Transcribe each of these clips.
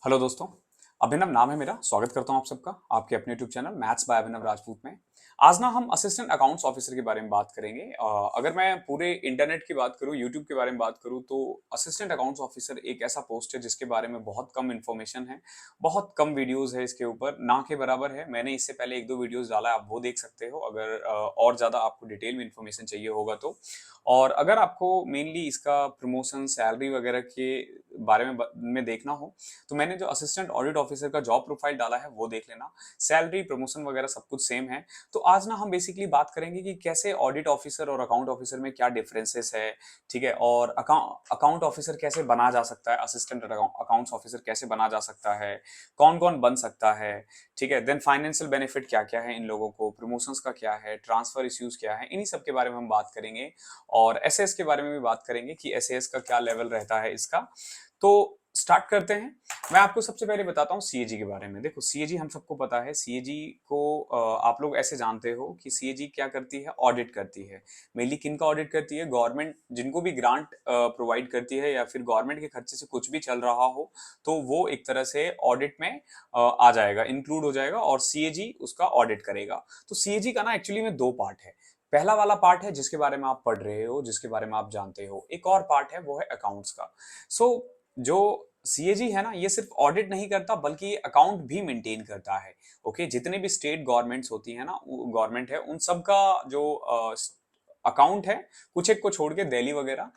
Hello दोस्तों। अभिनव नाम है मेरा। स्वागत करता हूं आप सबका आपके अपने यूट्यूब चैनल मैथ्स बाय अभिनव राजपूत में। आज ना हम असिस्टेंट अकाउंट्स ऑफिसर के बारे में बात करेंगे। अगर मैं पूरे इंटरनेट की बात करूं, यूट्यूब के बारे में बात करूं, तो असिस्टेंट अकाउंट्स ऑफिसर एक ऐसा पोस्ट है जिसके बारे में बहुत कम इन्फॉर्मेशन है, बहुत कम वीडियोस है इसके ऊपर, ना के बराबर है। मैंने इससे पहले एक दो वीडियोस डाला है, आप वो देख सकते हो अगर और ज्यादा आपको डिटेल में इन्फॉर्मेशन चाहिए होगा तो। और अगर आपको मेनली इसका प्रमोशन, सैलरी वगैरह के बारे में देखना हो, तो मैंने जो असिस्टेंट ऑडिट ऑफिसर का जॉब प्रोफाइल डाला है वो देख लेना। सैलरी, प्रमोशन वगैरह सब कुछ सेम है। तो आज ना हम बेसिकली बात करेंगे कि कैसे ऑडिट ऑफिसर और अकाउंट ऑफिसर में क्या डिफरेंसेस है, ठीक है, और अकाउंट ऑफिसर कैसे बना जा सकता है, असिस्टेंट अकाउंट्स ऑफिसर कैसे बना जा सकता है, कौन कौन बन सकता है, ठीक है। देन फाइनेंशियल बेनिफिट क्या क्या है इन लोगों को, प्रमोशंस का क्या है, ट्रांसफर इश्यूज क्या है, इन्हीं सब के बारे में हम बात करेंगे। और एसएएस के बारे में भी बात करेंगे कि एसएएस का क्या लेवल रहता है इसका। तो स्टार्ट करते हैं। मैं आपको सबसे पहले बताता हूँ सीएजी के बारे में। देखो, सीएजी हम सबको पता है। सीएजी को आप लोग ऐसे जानते हो कि सीएजी क्या करती है, ऑडिट करती है। मेनली किन का ऑडिट करती है? गवर्नमेंट जिनको भी ग्रांट प्रोवाइड करती है या फिर गवर्नमेंट के खर्चे से कुछ भी चल रहा हो, तो वो एक तरह से ऑडिट में आ जाएगा, इंक्लूड हो जाएगा, और सीएजी उसका ऑडिट करेगा। तो सीएजी का ना एक्चुअली में दो पार्ट है। पहला वाला पार्ट है जिसके बारे में आप पढ़ रहे हो, जिसके बारे में आप जानते हो। एक और पार्ट है, वो है अकाउंट्स का। सो जो सीएजी है ना, ये सिर्फ ऑडिट नहीं करता बल्कि ये अकाउंट भी मेंटेन करता है। ओके, जितने भी स्टेट गवर्नमेंट्स होती है ना, गवर्नमेंट है, उन सब का जो अकाउंट है, कुछ एक को छोड़ के, दिल्ली वगैरह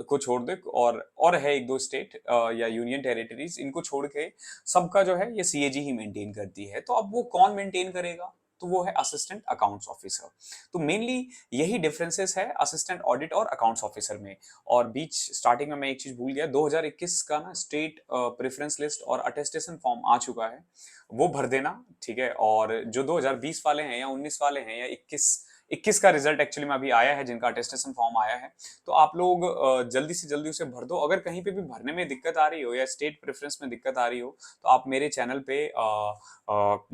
को छोड़ दे, और है एक दो स्टेट या यूनियन टेरिटरीज, इनको छोड़ के सबका जो है ये सीएजी ही मेंटेन करती है। तो अब वो कौन मेंटेन करेगा? तो वो है असिस्टेंट अकाउंट्स ऑफिसर। तो मेनली यही डिफरेंसेस है असिस्टेंट ऑडिट और अकाउंट्स ऑफिसर में। और बीच स्टार्टिंग में मैं एक चीज भूल गया, 2021 का ना स्टेट प्रेफरेंस लिस्ट और अटेस्टेशन फॉर्म आ चुका है, वो भर देना, ठीक है। और जो 2020 वाले हैं या 19 वाले हैं या 21 21 का रिजल्ट एक्चुअली में अभी आया है, जिनका अटेस्टेशन फॉर्म आया है, तो आप लोग जल्दी से जल्दी उसे भर दो। अगर कहीं पे भी भरने में दिक्कत आ रही हो या स्टेट प्रेफरेंस में दिक्कत आ रही हो, तो आप मेरे चैनल पे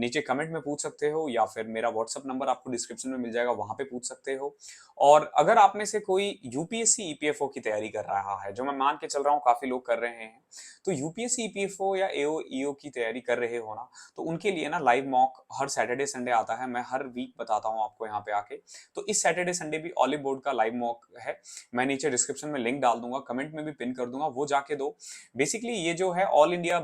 नीचे कमेंट में पूछ सकते हो, या फिर मेरा व्हाट्सअप नंबर आपको डिस्क्रिप्शन में मिल जाएगा, वहां पे पूछ सकते हो। और अगर आप में से कोई यूपीएससी ईपीएफओ की तैयारी कर रहा है, जो मैं मान के चल रहा हूँ काफी लोग कर रहे हैं, तो यूपीएससी ईपीएफओ या एओ ईओ की तैयारी कर रहे हो ना, तो उनके लिए ना लाइव मॉक हर सैटरडे संडे आता है। मैं हर वीक बताता हूँ आपको यहाँ पे आके। तो इस सैटरडे संडे भी ऑलिव बोर्ड का लाइव मॉक है। मैं नीचे डिस्क्रिप्शन में लिंक डाल दूंगा, कमेंट में भी पिन कर दूंगा, वो जाके दो। बेसिकली ये जो है ऑल इंडिया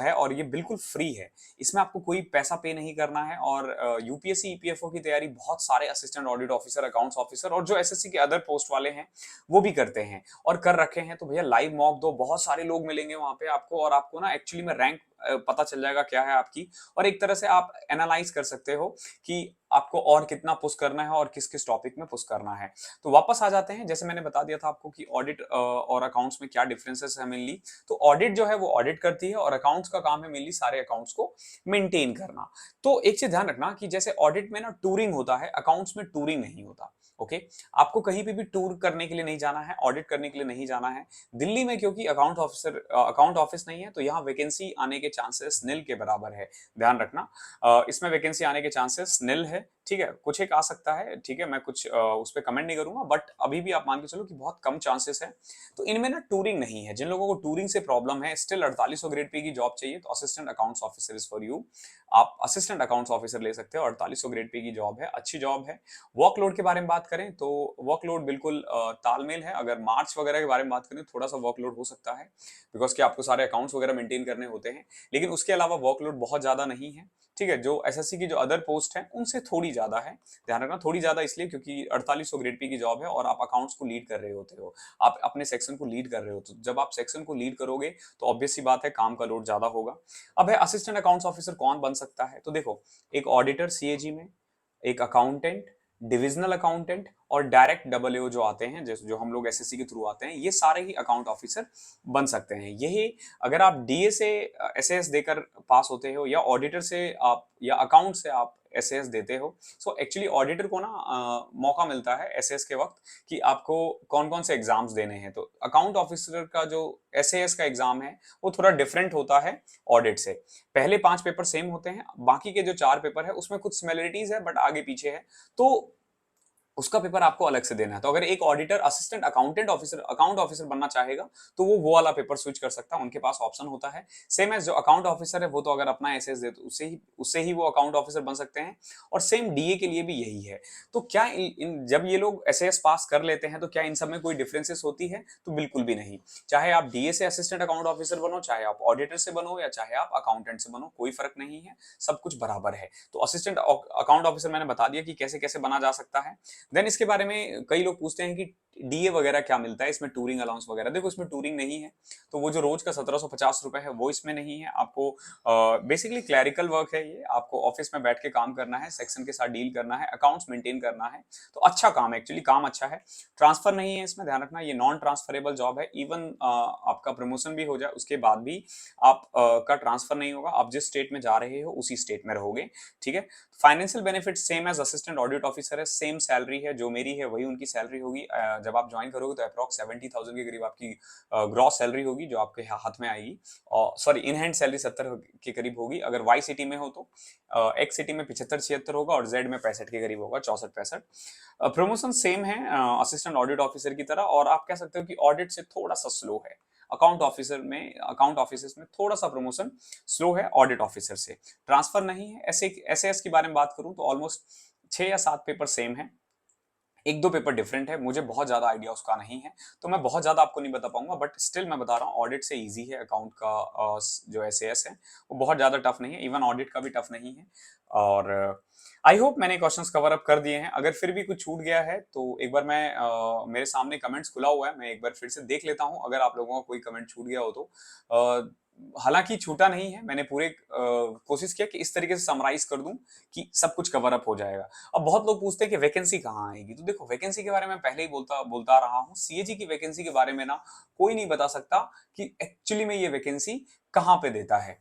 है, और ये बिल्कुल फ्री है। इसमें आपको कोई पैसा पे नहीं करना है। और यूपीएससी ईपीएफओ की तैयारी बहुत सारे assistant audit officer, accounts officer और जो एसएससी के अदर पोस्ट वाले हैं वो भी करते हैं और कर रखे हैं। तो भैया लाइव मॉक दो, बहुत सारे लोग मिलेंगे वहां पे आपको, और आपको ना एक्चुअली में रैंक पता चल जाएगा क्या है आपकी। और एक तरह से आप एनालाइज कर सकते हो कि आपको और कितना पुश करना है और किस किस टॉपिक में पुश करना है। तो वापस आ जाते हैं, जैसे मैंने बता दिया था आपको कि ऑडिट और अकाउंट्स में क्या डिफरेंसेस है मेनली। तो ऑडिट जो है वो ऑडिट करती है, और अकाउंट्स का काम है मेनली सारे अकाउंट्स को मेंटेन करना। तो एक चीज ध्यान रखना कि जैसे ऑडिट में ना टूरिंग होता है, अकाउंट्स में टूरिंग नहीं होता। ओके, आपको कहीं पे भी टूर करने के लिए नहीं जाना है, ऑडिट करने के लिए नहीं जाना है। दिल्ली में क्योंकि अकाउंट ऑफिस नहीं है, तो यहाँ वैकेंसी आने के चांसेस नील के बराबर है। ध्यान रखना, इसमें वैकेंसी आने के चांसेस नील है, ठीक है। कुछ एक आ सकता है, ठीक है, मैं कुछ उस पर कमेंट नहीं करूंगा, बट अभी भी आप मान के चलो कि बहुत कम चांसेस है। तो इनमें ना टूरिंग नहीं है। जिन लोगों को टूरिंग से प्रॉब्लम है, स्टिल 4800 ग्रेड पे की जॉब चाहिए, तो assistant accounts officer is for you. आप असिस्टेंट अकाउंट्स ऑफिसर ले सकते हो, 4800 ग्रेड पे की जॉब है, अच्छी जॉब है। वर्कलोड के बारे में बात करें तो वर्कलोड बिल्कुल तालमेल है। अगर मार्च वगैरह के बारे में बात करें, थोड़ा सा वर्कलोड हो सकता है, बिकॉज कि आपको सारे अकाउंट्स वगैरह मेंटेन करने होते हैं, लेकिन उसके अलावा वर्कलोड बहुत ज्यादा नहीं है, ठीक है। जो एसएससी की जो अदर पोस्ट है उनसे थोड़ी ज्यादा है। ध्यान रखना, थोड़ी ज्यादा इसलिए क्योंकि 4800 ग्रेड पी की जॉब है और आप अकाउंट्स को लीड कर रहे होते हो, आप अपने सेक्शन को लीड कर रहे हो। तो जब आप सेक्शन को लीड करोगे, तो ऑब्वियस सी बात है काम का लोड ज्यादा होगा। अब है असिस्टेंट अकाउंट्स ऑफिसर कौन बन सकता है? तो देखो, एक ऑडिटर सीएजी में, एक अकाउंटेंट, डिविजनल अकाउंटेंट और डायरेक्ट डबल जो आते हैं, जैसे जो हम लोग एसएससी के थ्रू आते हैं, ये सारे ही अकाउंट ऑफिसर बन सकते हैं। यही अगर आप डीए से एसएएस देकर पास होते हो, या ऑडिटर से आप, या अकाउंट से आप एसएएस देते हो, सो एक्चुअली ऑडिटर को ना मौका मिलता है एसएएस के वक्त कि आपको कौन कौन से एग्जाम्स देने हैं। तो अकाउंट ऑफिसर का जो एसएएस का एग्जाम है, वो थोड़ा डिफरेंट होता है ऑडिट से। पहले 5 पेपर सेम होते हैं, बाकी के जो 4 पेपर है उसमें कुछ सिमिलरिटीज है, बट आगे पीछे है। तो उसका पेपर आपको अलग से देना है। तो अगर एक ऑडिटर असिस्टेंट अकाउंट ऑफिसर बनना चाहेगा, तो वो वाला पेपर स्विच कर सकता है, उनके पास ऑप्शन होता है। सेम एज जो अकाउंट ऑफिसर है, वो तो अगर अपना एसएस दे तो उससे ही वो अकाउंट ऑफिसर बन सकते हैं। और सेम डीए के लिए भी यही है। तो क्या जब ये लोग एसएस पास कर लेते हैं, तो क्या इन सब में कोई डिफरेंसेस होती है? तो बिल्कुल भी नहीं। चाहे आप डीए से असिस्टेंट अकाउंट ऑफिसर बनो, चाहे आप ऑडिटर से बनो, या चाहे आप अकाउंटेंट से बनो, कोई फर्क नहीं है, सब कुछ बराबर है। तो असिस्टेंट अकाउंट ऑफिसर मैंने बता दिया कि कैसे कैसे बना जा सकता है। देन इसके बारे में कई लोग पूछते हैं कि डीए वगैरह क्या मिलता है इसमें, टूरिंग अलाउंस वगैरह। देखो, इसमें टूरिंग नहीं है, तो वो जो रोज का 1750 रुपए है वो इसमें नहीं है। आपको बेसिकली क्लैरिकल वर्क है ये, आपको ऑफिस में बैठ के काम करना है, सेक्शन के साथ डील करना है, अकाउंट्स मेंटेन करना है। तो अच्छा काम है, एक्चुअली काम अच्छा है। ट्रांसफर नहीं है इसमें, ध्यान रखना, ये नॉन ट्रांसफरेबल जॉब है। इवन आपका प्रमोशन भी हो जाए उसके बाद भी आप का ट्रांसफर नहीं होगा, आप जिस स्टेट में जा रहे हो उसी स्टेट में रहोगे। ठीक है। Financial benefit same as assistant audit officer है, सेम सैलरी है, जो मेरी है वही उनकी सैलरी होगी। जब आप ज्वाइन करोगे तो अप्रॉक्स 70,000 के करीब आपकी ग्रॉस सैलरी होगी जो आपके हाथ में आएगी। और सॉरी, इन हैंड सैलरी 70 के करीब होगी। अगर वाई सिटी में हो तो एक्स सिटी में 75-76 होगा, और जेड में 65 के करीब होगा, 64-65। प्रमोशन सेम है असिस्टेंट ऑडिट ऑफिसर की तरह, और आप कह सकते हो कि ऑडिट से थोड़ा सा स्लो है। अकाउंट ऑफिसर्स में थोड़ा सा प्रमोशन स्लो है ऑडिट ऑफिसर से। ट्रांसफर नहीं है। एसएएस के बारे में बात करूं तो ऑलमोस्ट 6 या 7 पेपर सेम है, एक दो पेपर डिफरेंट है, मुझे बहुत ज्यादा आइडिया उसका नहीं है, तो मैं बहुत ज्यादा आपको नहीं बता पाऊंगा। बट स्टिल मैं बता रहा हूँ, ऑडिट से इजी है अकाउंट का। जो एसएएस है वो बहुत ज्यादा टफ नहीं है, इवन ऑडिट का भी टफ नहीं है। और आई होप मैंने क्वेश्चंस कवर अप कर दिए हैं। अगर फिर भी कुछ छूट गया है तो एक बार मैं मेरे सामने कमेंट्स खुला हुआ है, मैं एक बार फिर से देख लेता हूँ, अगर आप लोगों का कोई कमेंट छूट गया हो तो। हालांकि छूटा नहीं है, मैंने पूरे कोशिश किया कि इस तरीके से समराइज कर दूं कि सब कुछ कवर अप हो जाएगा। अब बहुत लोग पूछते हैं कि वैकेंसी कहाँ आएगी, तो देखो, वैकेंसी के बारे में पहले ही बोलता बोलता रहा हूँ। सीएजी की वैकेंसी के बारे में ना कोई नहीं बता सकता कि एक्चुअली में ये वैकेंसी कहाँ पे देता है।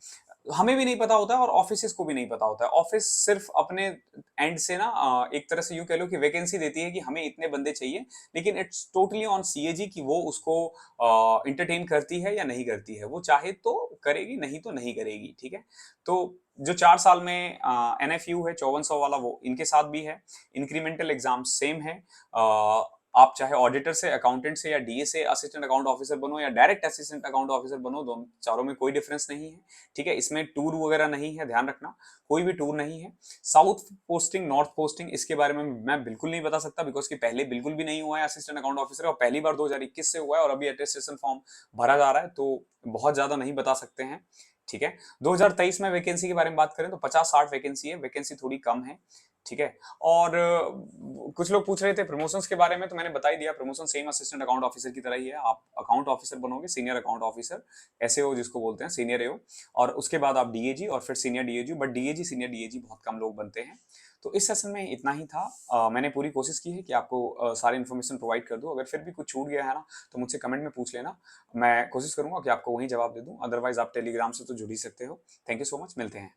हमें भी नहीं पता होता है, और ऑफिसेस को भी नहीं पता होता है। ऑफिस सिर्फ अपने एंड से ना एक तरह से यूं कह लो कि वैकेंसी देती है कि हमें इतने बंदे चाहिए, लेकिन इट्स टोटली ऑन सीएजी कि वो उसको इंटरटेन करती है या नहीं करती है। वो चाहे तो करेगी, नहीं तो नहीं करेगी। ठीक है। तो जो 4 साल में एनएफयू है 5400 वाला, वो इनके साथ भी है। इंक्रीमेंटल एग्जाम सेम है। आप चाहे ऑडिटर से, अकाउंटेंट से, या डीए से असिस्टेंट अकाउंट ऑफिसर बनो, या डायरेक्ट असिस्टेंट अकाउंट ऑफिसर बनो, दोनों चारों में कोई डिफरेंस नहीं है। ठीक है। इसमें टूर वगैरह नहीं है, ध्यान रखना, कोई भी टूर नहीं है। साउथ पोस्टिंग, नॉर्थ पोस्टिंग, इसके बारे में मैं बिल्कुल नहीं बता सकता, बिकॉज कि पहले बिल्कुल भी नहीं हुआ है असिस्टेंट अकाउंट ऑफिसर, और पहली बार 2021 से हुआ है, और अभी अटेस्टेशन फॉर्म भरा जा रहा है, तो बहुत ज्यादा नहीं बता सकते हैं। ठीक है। 2023 में वैकेंसी के बारे में बात करें तो 50-60 वैकेंसी है, वैकेंसी थोड़ी कम है। ठीक है। और कुछ लोग पूछ रहे थे प्रमोशंस के बारे में, तो मैंने बता ही दिया, promotion same assistant account officer की तरह ही है। आप अकाउंट ऑफिसर बनोगे, सीनियर अकाउंट ऑफिसर, एसएओ जिसको बोलते हैं, सीनियर एओ, और उसके बाद आप डीएजी, और फिर senior DAG. But DAG, senior DAG बहुत कम लोग बनते हैं। तो इस सेशन में इतना ही था। मैंने पूरी कोशिश की है कि आपको सारी इन्फॉर्मेशन प्रोवाइड कर दूं। अगर फिर भी कुछ छूट गया है ना, तो मुझसे कमेंट में पूछ लेना, मैं कोशिश करूंगा कि आपको वहीं जवाब दे दूं। अदरवाइज आप टेलीग्राम से तो जुड़ ही सकते हो। थैंक यू सो मच, मिलते हैं।